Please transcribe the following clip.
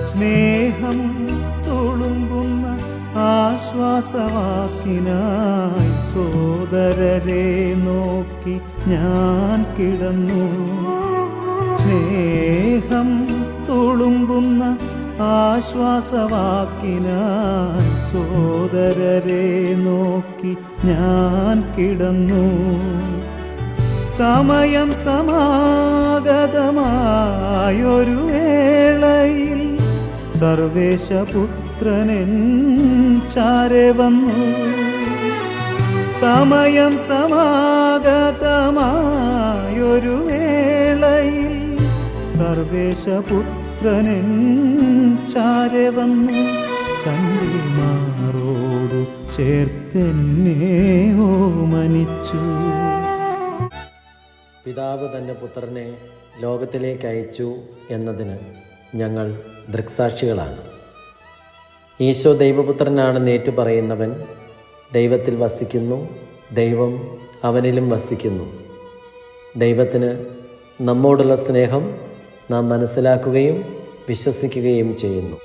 സ്നേഹം തുളുമ്പുന്ന ആശ്വാസവാക്കിനായി സോദരരെ നോക്കി ഞാൻ കിടന്നു. സ്നേഹം തുളുമ്പുന്ന ആശ്വാസവാക്കിനായി സോദരരെ നോക്കി ഞാൻ കിടന്നു. സമയം സമാഗതമായൊരു വേളയിൽ സർവേശപുത്രനെൻ ചാരെ വന്നു. സമയം സമാഗതമായൊരു വേളയിൽ സർവേശപുത്രനെൻ ചാരെ വന്നു. തൻ്റെ മാറോടു ചേർത്തെന്നെ ഓമനിച്ചു. പിതാവ് തൻ്റെ പുത്രനെ ലോകത്തിലേക്ക് അയച്ചു എന്നതിന് ഞങ്ങൾ ദൃക്സാക്ഷികളാണ്. ഈശോ ദൈവപുത്രനാണെന്ന് ഏറ്റുപറയുന്നവൻ ദൈവത്തിൽ വസിക്കുന്നു, ദൈവം അവനിലും വസിക്കുന്നു. ദൈവത്തിന് നമ്മോടുള്ള സ്നേഹം നാം മനസ്സിലാക്കുകയും വിശ്വസിക്കുകയും ചെയ്യുന്നു.